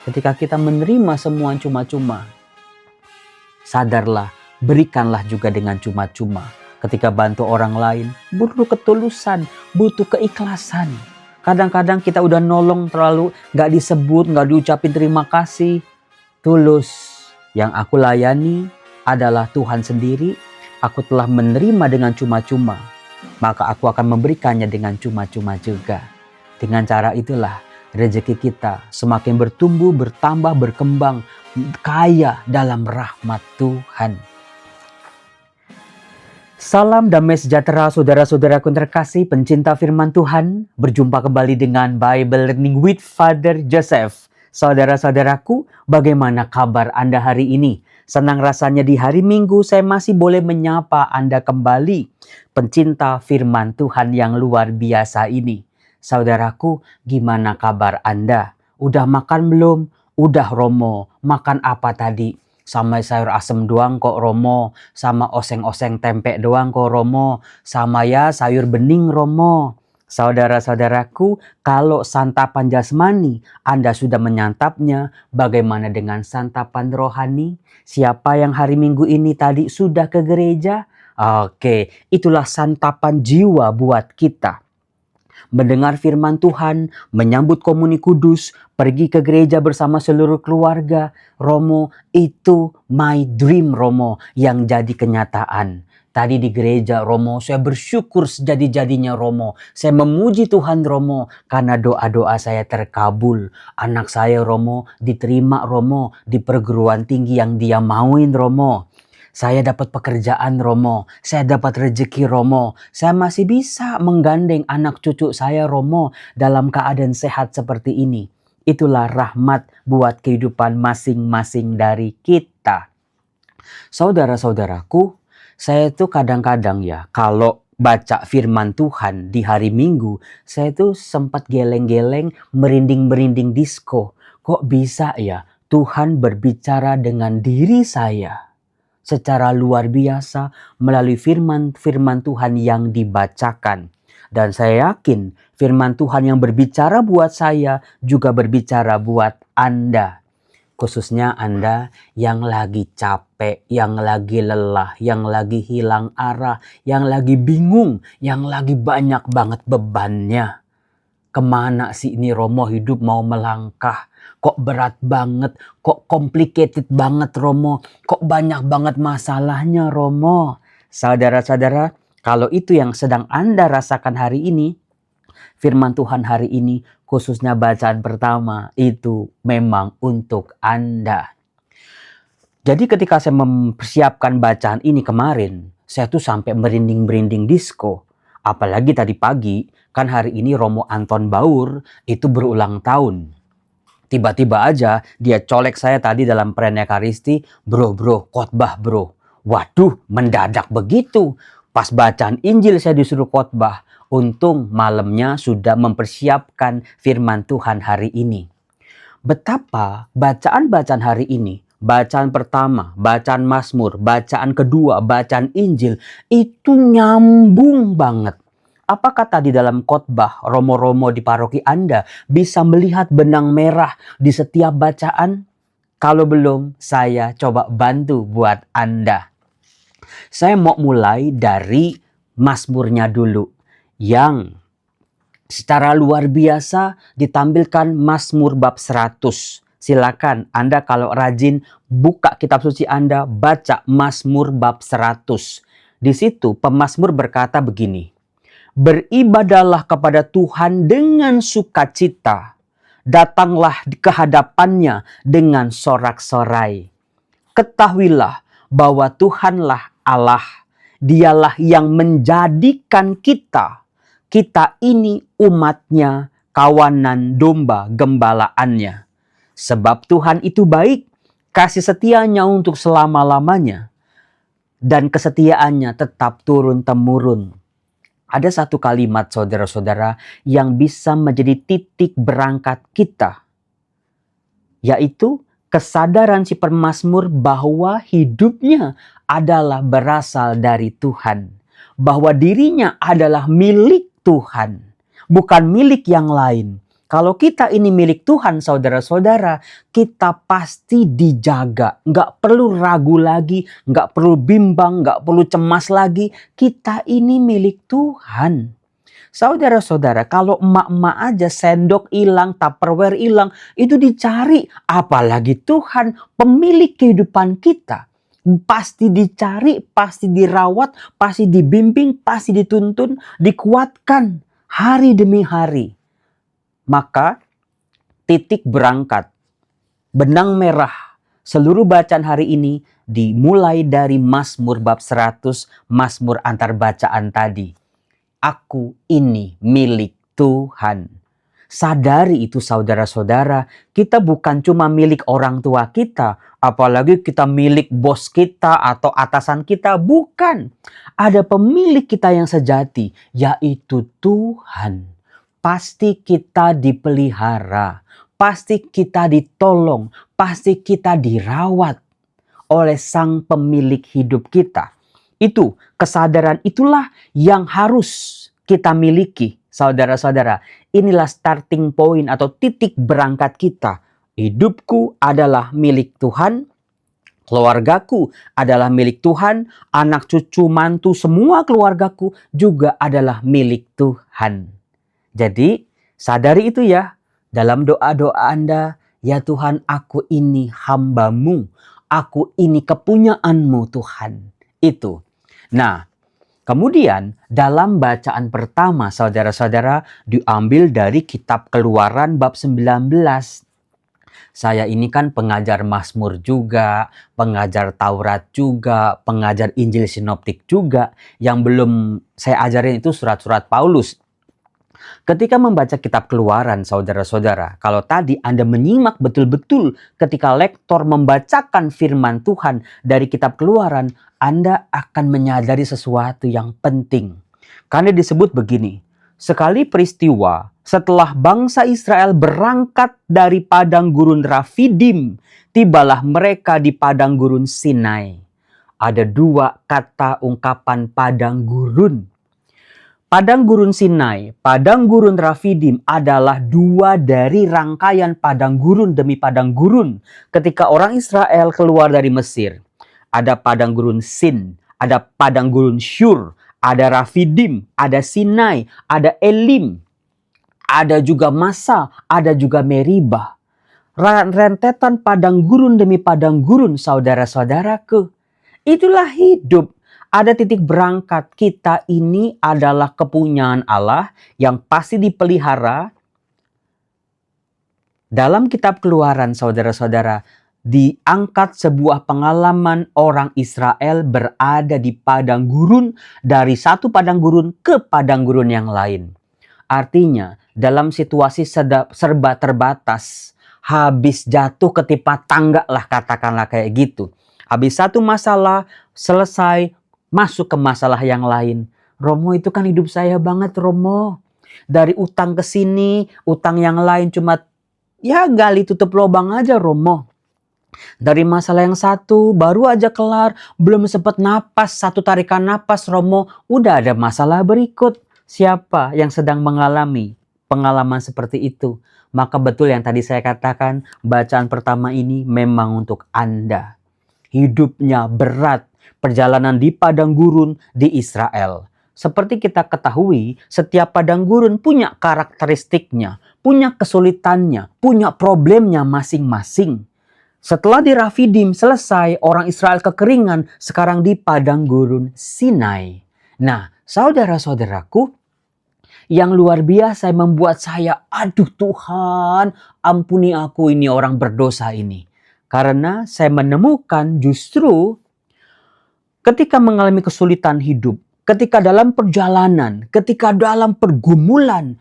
Ketika kita menerima semua cuma-cuma, sadarlah, berikanlah juga dengan cuma-cuma. Ketika bantu orang lain, butuh ketulusan, butuh keikhlasan. Kadang-kadang kita udah nolong terlalu gak disebut, gak diucapin terima kasih. Tulus, yang aku layani adalah Tuhan sendiri. Aku telah menerima dengan cuma-cuma, maka aku akan memberikannya dengan cuma-cuma juga. Dengan cara itulah rezeki kita semakin bertumbuh, bertambah, berkembang, kaya dalam rahmat Tuhan. Salam damai sejahtera saudara-saudaraku yang terkasih, pencinta firman Tuhan. Berjumpa kembali dengan Bible Learning with Father Joseph. Saudara-saudaraku, bagaimana kabar Anda hari ini? Senang rasanya di hari Minggu saya masih boleh menyapa Anda kembali. Pencinta firman Tuhan yang luar biasa ini. Saudaraku, gimana kabar Anda? Udah makan belum? Udah Romo, makan apa tadi? Sama sayur asem doang kok Romo, sama oseng-oseng tempe doang kok Romo, sama ya sayur bening Romo. Saudara-saudaraku, kalau santapan jasmani Anda sudah menyantapnya, bagaimana dengan santapan rohani? Siapa yang hari Minggu ini tadi sudah ke gereja? Oke, itulah santapan jiwa buat kita. Mendengar firman Tuhan, menyambut komuni kudus, pergi ke gereja bersama seluruh keluarga. Romo, itu my dream Romo yang jadi kenyataan. Tadi di gereja Romo, saya bersyukur sejadi-jadinya Romo. Saya memuji Tuhan Romo karena doa-doa saya terkabul. Anak saya Romo diterima Romo di perguruan tinggi yang dia mauin Romo. Saya dapat pekerjaan Romo, saya dapat rezeki Romo, saya masih bisa menggandeng anak cucu saya Romo dalam keadaan sehat seperti ini. Itulah rahmat buat kehidupan masing-masing dari kita. Saudara-saudaraku, saya tuh kadang-kadang ya kalau baca firman Tuhan di hari Minggu, saya tuh sempat geleng-geleng, merinding-merinding disco. Kok bisa ya Tuhan berbicara dengan diri saya secara luar biasa melalui firman Tuhan yang dibacakan. Dan saya yakin firman Tuhan yang berbicara buat saya juga berbicara buat Anda. Khususnya Anda yang lagi capek, yang lagi lelah, yang lagi hilang arah, yang lagi bingung, yang lagi banyak banget bebannya. Kemana sih ini Romo hidup mau melangkah? Kok berat banget? Kok complicated banget Romo? Kok banyak banget masalahnya Romo? Saudara-saudara, kalau itu yang sedang Anda rasakan hari ini, firman Tuhan hari ini, khususnya bacaan pertama, itu memang untuk Anda. Jadi ketika saya mempersiapkan bacaan ini kemarin, saya tuh sampai merinding-merinding disco. Apalagi tadi pagi, kan hari ini Romo Anton Baur itu berulang tahun. Tiba-tiba aja dia colek saya tadi dalam perayaan Ekaristi, bro, khotbah bro. Waduh, mendadak begitu. Pas bacaan Injil saya disuruh khotbah. Untung malamnya sudah mempersiapkan firman Tuhan hari ini. Betapa bacaan-bacaan hari ini, bacaan pertama, bacaan Mazmur, bacaan kedua, bacaan Injil, itu nyambung banget. Apakah tadi dalam khotbah Romo-Romo di paroki Anda bisa melihat benang merah di setiap bacaan? Kalau belum, saya coba bantu buat Anda. Saya mau mulai dari Mazmurnya dulu, yang secara luar biasa ditampilkan Mazmur bab 100. Silakan Anda kalau rajin buka kitab suci Anda, baca Mazmur bab 100. Di situ pemazmur berkata begini, "Beribadahlah kepada Tuhan dengan sukacita, datanglah ke hadapannya dengan sorak-sorai. Ketahuilah bahwa Tuhanlah Allah, Dialah yang menjadikan kita ini umatnya, kawanan domba gembalaannya. Sebab Tuhan itu baik, kasih setianya untuk selama-lamanya, dan kesetiaannya tetap turun-temurun." Ada satu kalimat saudara-saudara yang bisa menjadi titik berangkat kita, yaitu kesadaran si pemazmur bahwa hidupnya adalah berasal dari Tuhan, bahwa dirinya adalah milik Tuhan, bukan milik yang lain. Kalau kita ini milik Tuhan, saudara-saudara, kita pasti dijaga. Nggak perlu ragu lagi, nggak perlu bimbang, nggak perlu cemas lagi. Kita ini milik Tuhan. Saudara-saudara, kalau emak-emak aja sendok hilang, tupperware hilang, itu dicari. Apalagi Tuhan, pemilik kehidupan kita. Pasti dicari, pasti dirawat, pasti dibimbing, pasti dituntun, dikuatkan hari demi hari. Maka titik berangkat, benang merah, seluruh bacaan hari ini dimulai dari Mazmur bab 100, Mazmur antar bacaan tadi. Aku ini milik Tuhan. Sadari itu saudara-saudara, kita bukan cuma milik orang tua kita, apalagi kita milik bos kita atau atasan kita, bukan. Ada pemilik kita yang sejati, yaitu Tuhan. Pasti kita dipelihara, pasti kita ditolong, pasti kita dirawat oleh sang pemilik hidup kita. Itu, kesadaran itulah yang harus kita miliki, saudara-saudara. Inilah starting point atau titik berangkat kita. Hidupku adalah milik Tuhan, keluargaku adalah milik Tuhan, anak cucu mantu semua keluargaku juga adalah milik Tuhan. Jadi, sadari itu ya, dalam doa-doa Anda, ya Tuhan, aku ini hamba-Mu, aku ini kepunyaanmu Tuhan. Itu. Nah, kemudian dalam bacaan pertama, saudara-saudara, diambil dari kitab Keluaran bab 19. Saya ini kan pengajar Mazmur juga, pengajar Taurat juga, pengajar Injil Sinoptik juga. Yang belum saya ajarin itu surat-surat Paulus. Ketika membaca kitab Keluaran, saudara-saudara, kalau tadi Anda menyimak betul-betul ketika lektor membacakan firman Tuhan dari kitab Keluaran, Anda akan menyadari sesuatu yang penting. Karena disebut begini, sekali peristiwa setelah bangsa Israel berangkat dari padang gurun Rafidim, tibalah mereka di padang gurun Sinai. Ada dua kata ungkapan padang gurun. Padang gurun Sinai, padang gurun Rafidim adalah dua dari rangkaian padang gurun demi padang gurun ketika orang Israel keluar dari Mesir. Ada padang gurun Sin, ada padang gurun Shur, ada Rafidim, ada Sinai, ada Elim, ada juga Masa, ada juga Meribah. Rentetan padang gurun demi padang gurun, saudara-saudaraku. Itulah hidup. Ada titik berangkat, kita ini adalah kepunyaan Allah yang pasti dipelihara. Dalam kitab Keluaran, saudara-saudara, diangkat sebuah pengalaman orang Israel berada di padang gurun, dari satu padang gurun ke padang gurun yang lain. Artinya, dalam situasi serba terbatas, habis jatuh ketimpa tangga lah, katakanlah kayak gitu. Habis satu masalah, selesai, masuk ke masalah yang lain. Romo, itu kan hidup saya banget, Romo. Dari utang ke sini, utang yang lain cuma ya gali tutup lubang aja, Romo. Dari masalah yang satu baru aja kelar, belum sempat napas, satu tarikan napas, Romo, udah ada masalah berikut. Siapa yang sedang mengalami pengalaman seperti itu? Maka betul yang tadi saya katakan, bacaan pertama ini memang untuk Anda. Hidupnya berat, perjalanan di padang gurun di Israel. Seperti kita ketahui, setiap padang gurun punya karakteristiknya, punya kesulitannya, punya problemnya masing-masing. Setelah di Rafidim selesai, orang Israel kekeringan, sekarang di padang gurun Sinai. Nah, saudara-saudaraku, yang luar biasa yang membuat saya, aduh Tuhan, ampuni aku ini orang berdosa ini. Karena saya menemukan justru ketika mengalami kesulitan hidup, ketika dalam perjalanan, ketika dalam pergumulan,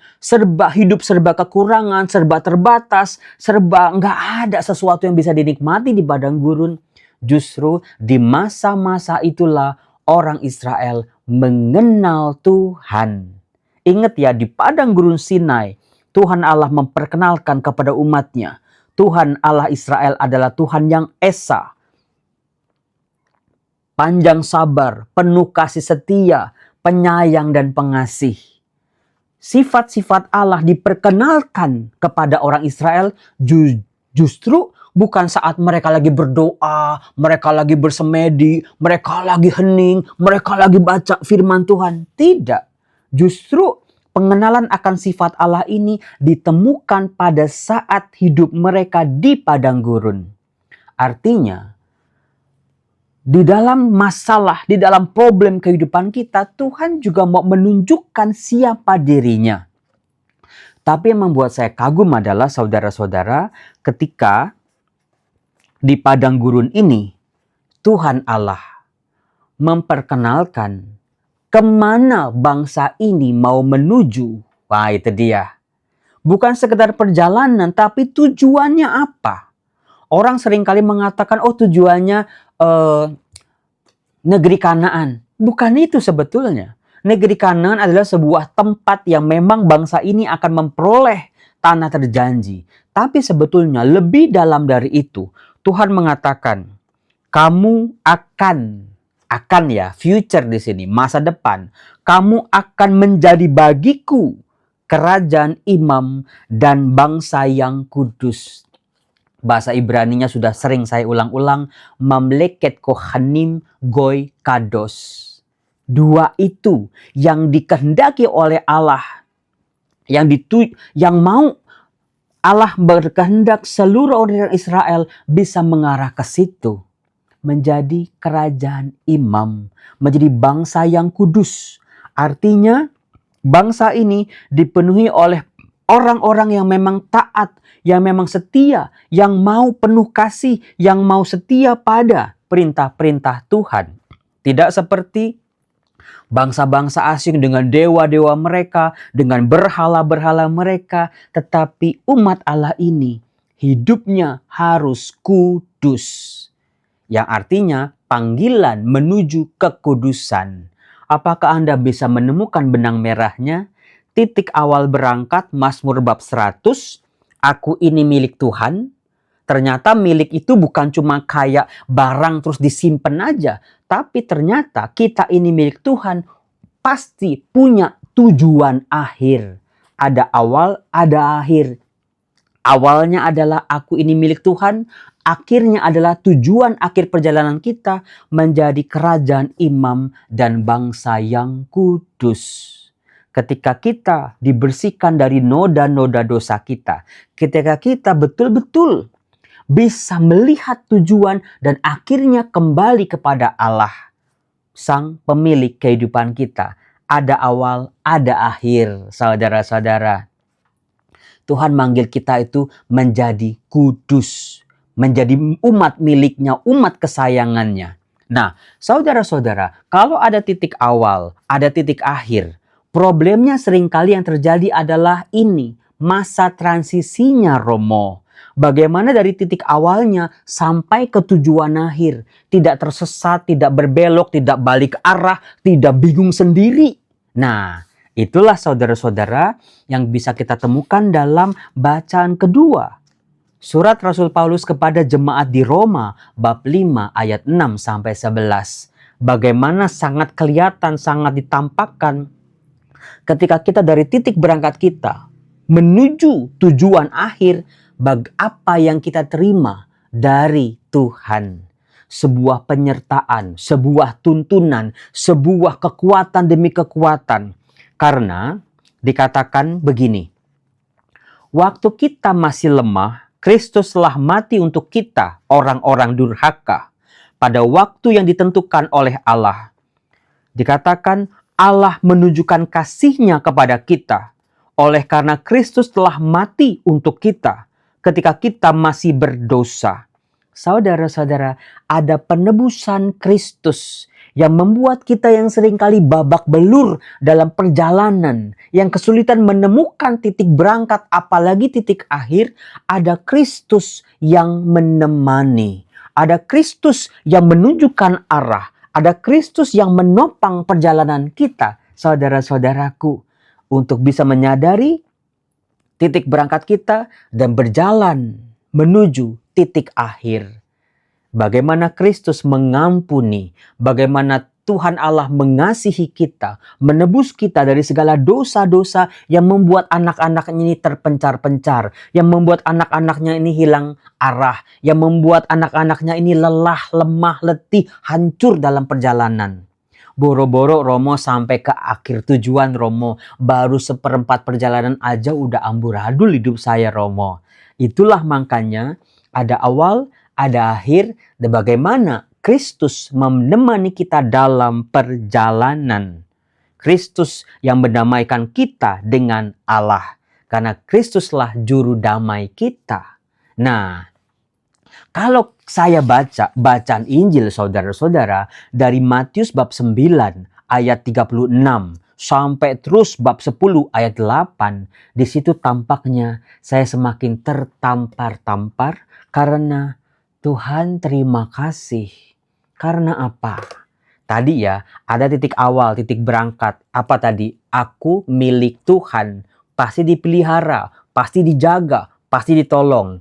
hidup serba kekurangan, serba terbatas, serba nggak ada sesuatu yang bisa dinikmati di padang gurun. Justru di masa-masa itulah orang Israel mengenal Tuhan. Ingat ya, di padang gurun Sinai, Tuhan Allah memperkenalkan kepada umatnya, Tuhan Allah Israel adalah Tuhan yang esa, panjang sabar, penuh kasih setia, penyayang dan pengasih. sifat-sifat Allah diperkenalkan kepada orang Israel justru bukan saat mereka lagi berdoa, mereka lagi bersemedi, mereka lagi hening, mereka lagi baca firman Tuhan. Tidak. Justru pengenalan akan sifat Allah ini ditemukan pada saat hidup mereka di padang gurun. Artinya, di dalam masalah, di dalam problem kehidupan kita, Tuhan juga mau menunjukkan siapa dirinya. Tapi yang membuat saya kagum adalah saudara-saudara, ketika di padang gurun ini, Tuhan Allah memperkenalkan kemana bangsa ini mau menuju. Wah, itu dia. Bukan sekedar perjalanan, tapi tujuannya apa? Orang seringkali mengatakan, oh tujuannya negeri Kanaan. Bukan itu sebetulnya. Negeri Kanaan adalah sebuah tempat yang memang bangsa ini akan memperoleh tanah terjanji. Tapi sebetulnya lebih dalam dari itu. Tuhan mengatakan, kamu akan ya, future di sini, masa depan. Kamu akan menjadi bagiku kerajaan imam dan bangsa yang kudus. Bahasa Ibraninya sudah sering saya ulang-ulang. Mamleket kohanim goy kados. Dua itu yang dikehendaki oleh Allah. Yang mau Allah berkehendak seluruh orang Israel bisa mengarah ke situ. Menjadi kerajaan imam. Menjadi bangsa yang kudus. Artinya bangsa ini dipenuhi oleh orang-orang yang memang taat, yang memang setia, yang mau penuh kasih, yang mau setia pada perintah-perintah Tuhan. Tidak seperti bangsa-bangsa asing dengan dewa-dewa mereka, dengan berhala-berhala mereka. Tetapi umat Allah ini hidupnya harus kudus. Yang artinya panggilan menuju kekudusan. Apakah Anda bisa menemukan benang merahnya? Titik awal berangkat Mazmur bab 100, aku ini milik Tuhan. Ternyata milik itu bukan cuma kayak barang terus disimpan aja. Tapi ternyata kita ini milik Tuhan pasti punya tujuan akhir. Ada awal, ada akhir. Awalnya adalah aku ini milik Tuhan. Akhirnya adalah tujuan akhir perjalanan kita menjadi kerajaan imam dan bangsa yang kudus. Ketika kita dibersihkan dari noda-noda dosa kita. Ketika kita betul-betul bisa melihat tujuan dan akhirnya kembali kepada Allah. Sang pemilik kehidupan kita. Ada awal, ada akhir, saudara-saudara. Tuhan manggil kita itu menjadi kudus. Menjadi umat miliknya, umat kesayangannya. Nah, saudara-saudara, kalau ada titik awal, ada titik akhir, problemnya seringkali yang terjadi adalah ini, masa transisinya Romo. Bagaimana dari titik awalnya sampai ke tujuan akhir. Tidak tersesat, tidak berbelok, tidak balik arah, tidak bingung sendiri. Nah, itulah saudara-saudara yang bisa kita temukan dalam bacaan kedua. Surat Rasul Paulus kepada jemaat di Roma bab 5 ayat 6 sampai 11. Bagaimana sangat kelihatan, sangat ditampakkan ketika kita dari titik berangkat kita menuju tujuan akhir, apa yang kita terima dari Tuhan. Sebuah penyertaan, sebuah tuntunan, sebuah kekuatan demi kekuatan. Karena dikatakan begini, waktu kita masih lemah, Kristus telah mati untuk kita, orang-orang durhaka, pada waktu yang ditentukan oleh Allah. Dikatakan Allah menunjukkan kasih-Nya kepada kita, oleh karena Kristus telah mati untuk kita, ketika kita masih berdosa. Saudara-saudara, ada penebusan Kristus yang membuat kita yang seringkali babak belur dalam perjalanan, yang kesulitan menemukan titik berangkat, apalagi titik akhir. Ada Kristus yang menemani, ada Kristus yang menunjukkan arah, ada Kristus yang menopang perjalanan kita, saudara-saudaraku, untuk bisa menyadari titik berangkat kita dan berjalan menuju titik akhir. Bagaimana Kristus mengampuni, bagaimana Tuhan Allah mengasihi kita, menebus kita dari segala dosa-dosa yang membuat anak-anaknya ini terpencar-pencar, yang membuat anak-anaknya ini hilang arah, yang membuat anak-anaknya ini lelah, lemah, letih, hancur dalam perjalanan. Boro-boro Romo sampai ke akhir tujuan Romo, baru seperempat perjalanan aja udah amburadul hidup saya Romo. Itulah makanya ada awal, ada akhir, dan bagaimana Kristus menemani kita dalam perjalanan. Kristus yang mendamaikan kita dengan Allah. Karena Kristuslah juru damai kita. Nah, kalau saya baca bacaan Injil saudara-saudara dari Matius bab 9 ayat 36 sampai terus bab 10 ayat 8, di situ tampaknya saya semakin tertampar-tampar karena Tuhan terima kasih. Karena apa? Tadi ya, ada titik awal, titik berangkat. Apa tadi? Aku milik Tuhan. Pasti dipelihara, pasti dijaga, pasti ditolong.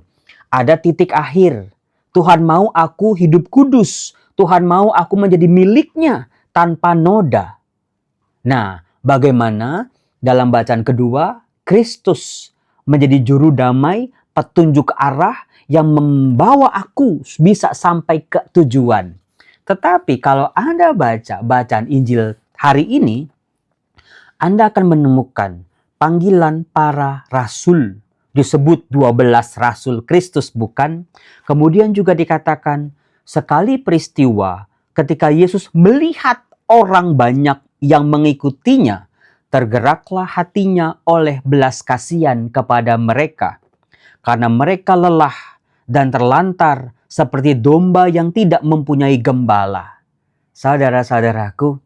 Ada titik akhir. Tuhan mau aku hidup kudus. Tuhan mau aku menjadi miliknya tanpa noda. Nah, bagaimana dalam bacaan kedua, Kristus menjadi juru damai, petunjuk arah yang membawa aku bisa sampai ke tujuan. Tetapi kalau Anda baca bacaan Injil hari ini, Anda akan menemukan panggilan para rasul. Disebut 12 rasul Kristus bukan? Kemudian juga dikatakan sekali peristiwa ketika Yesus melihat orang banyak yang mengikutinya, tergeraklah hatinya oleh belas kasihan kepada mereka. Karena mereka lelah dan terlantar seperti domba yang tidak mempunyai gembala. Saudara-saudaraku,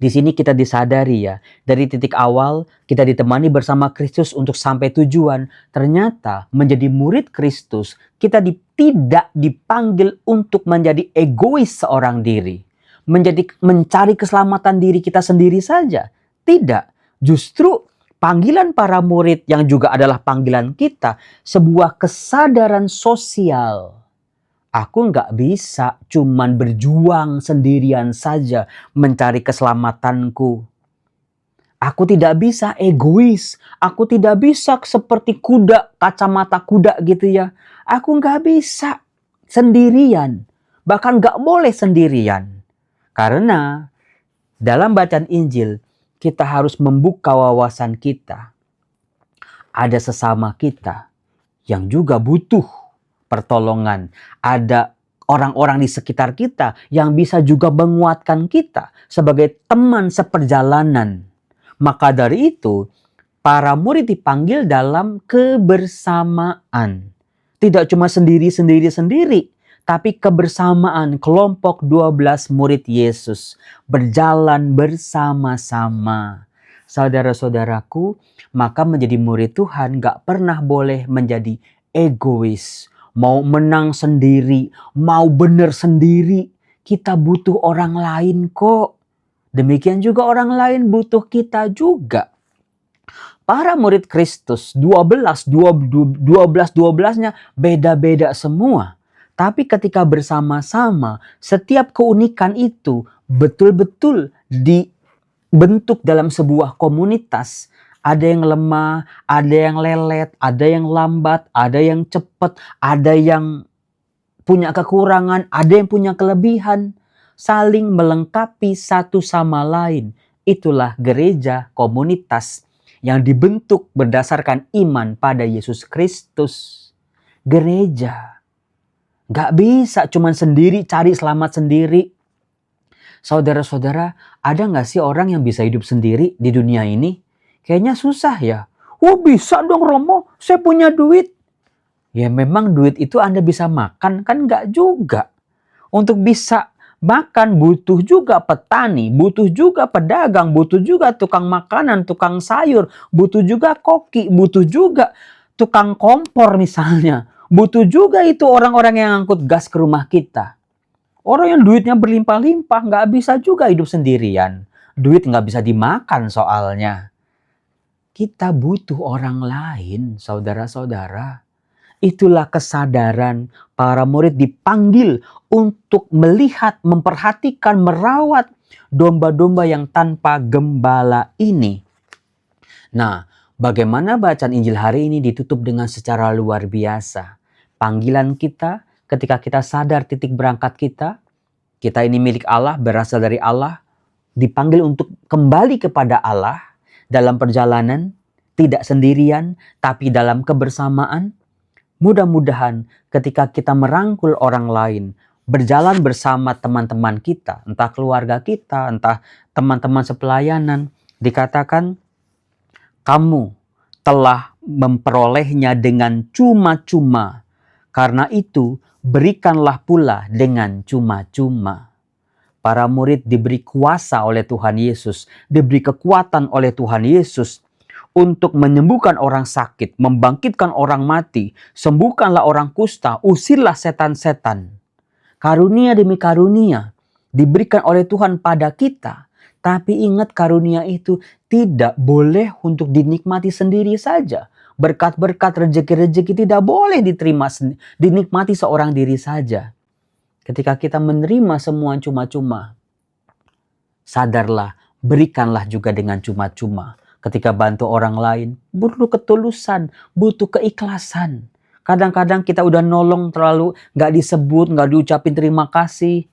di sini kita disadari ya, dari titik awal kita ditemani bersama Kristus untuk sampai tujuan. Ternyata menjadi murid Kristus, kita tidak dipanggil untuk menjadi egois seorang diri. Mencari keselamatan diri kita sendiri saja. Tidak, justru panggilan para murid yang juga adalah panggilan kita, sebuah kesadaran sosial. Aku nggak bisa cuman berjuang sendirian saja mencari keselamatanku. Aku tidak bisa egois. Aku tidak bisa seperti kuda, kacamata kuda gitu ya. Aku nggak bisa sendirian. Bahkan nggak boleh sendirian. Karena dalam bacaan Injil, kita harus membuka wawasan kita. Ada sesama kita yang juga butuh pertolongan. Ada orang-orang di sekitar kita yang bisa juga menguatkan kita sebagai teman seperjalanan. Maka dari itu, para murid dipanggil dalam kebersamaan. Tidak cuma sendiri-sendiri, tapi kebersamaan kelompok 12 murid Yesus berjalan bersama-sama. Saudara-saudaraku, maka menjadi murid Tuhan gak pernah boleh menjadi egois. Mau menang sendiri, mau benar sendiri. Kita butuh orang lain kok. Demikian juga orang lain butuh kita juga. Para murid Kristus, 12-12-nya beda-beda semua. Tapi ketika bersama-sama, setiap keunikan itu betul-betul dibentuk dalam sebuah komunitas. Ada yang lemah, ada yang lelet, ada yang lambat, ada yang cepat, ada yang punya kekurangan, ada yang punya kelebihan. Saling melengkapi satu sama lain. Itulah gereja komunitas yang dibentuk berdasarkan iman pada Yesus Kristus. Gereja. Gak bisa cuman sendiri cari selamat sendiri. Saudara-saudara, ada gak sih orang yang bisa hidup sendiri di dunia ini? Kayaknya susah ya. Oh bisa dong Romo, saya punya duit. Ya memang duit itu Anda bisa makan, kan gak juga. Untuk bisa makan butuh juga petani, butuh juga pedagang, butuh juga tukang makanan, tukang sayur, butuh juga koki, butuh juga tukang kompor misalnya. Butuh juga itu orang-orang yang angkut gas ke rumah kita. Orang yang duitnya berlimpah-limpah gak bisa juga hidup sendirian. Duit gak bisa dimakan soalnya. Kita butuh orang lain, saudara-saudara. Itulah kesadaran para murid dipanggil untuk melihat, memperhatikan, merawat domba-domba yang tanpa gembala ini. Nah, bagaimana bacaan Injil hari ini ditutup dengan secara luar biasa. Panggilan kita ketika kita sadar titik berangkat kita ini milik Allah, berasal dari Allah, dipanggil untuk kembali kepada Allah dalam perjalanan, tidak sendirian, tapi dalam kebersamaan. Mudah-mudahan ketika kita merangkul orang lain, berjalan bersama teman-teman kita, entah keluarga kita, entah teman-teman sepelayanan, dikatakan kamu telah memperolehnya dengan cuma-cuma. Karena itu, berikanlah pula dengan cuma-cuma. Para murid diberi kuasa oleh Tuhan Yesus, diberi kekuatan oleh Tuhan Yesus untuk menyembuhkan orang sakit, membangkitkan orang mati, sembuhkanlah orang kusta, usirlah setan-setan. Karunia demi karunia diberikan oleh Tuhan pada kita. Tapi ingat, karunia itu tidak boleh untuk dinikmati sendiri saja. Berkat-berkat, rejeki-rejeki tidak boleh dinikmati seorang diri saja. Ketika kita menerima semua cuma-cuma, sadarlah, berikanlah juga dengan cuma-cuma. Ketika bantu orang lain, butuh ketulusan, butuh keikhlasan. Kadang-kadang kita udah nolong terlalu gak disebut, gak diucapin terima kasih.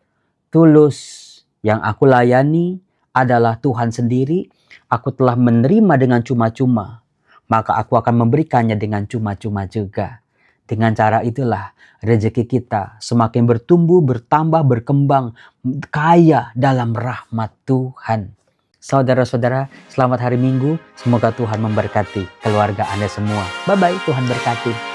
Tulus, yang aku layani adalah Tuhan sendiri. Aku telah menerima dengan cuma-cuma, maka aku akan memberikannya dengan cuma-cuma juga. Dengan cara itulah rezeki kita semakin bertumbuh, bertambah, berkembang, kaya dalam rahmat Tuhan. Saudara-saudara, selamat hari Minggu. Semoga Tuhan memberkati keluarga Anda semua. Bye-bye, Tuhan berkati.